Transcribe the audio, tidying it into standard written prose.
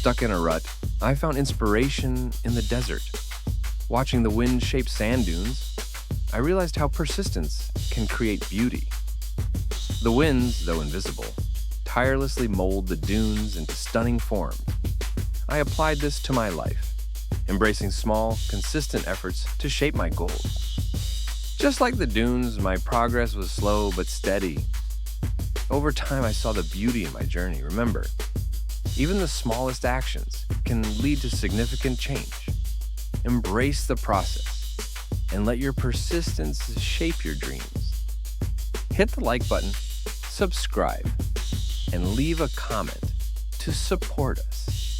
stuck in a rut, I found inspiration in the desert. Watching the wind shape sand dunes, I realized how persistence can create beauty. The winds, though invisible, tirelessly mold the dunes into stunning forms. I applied this to my life, embracing small, consistent efforts to shape my goals. Just like the dunes, my progress was slow but steady. Over time, I saw the beauty in my journey. Remember, even the smallest actions can lead to significant change. Embrace the process and let your persistence shape your dreams. Hit the like button, subscribe, and leave a comment to support us.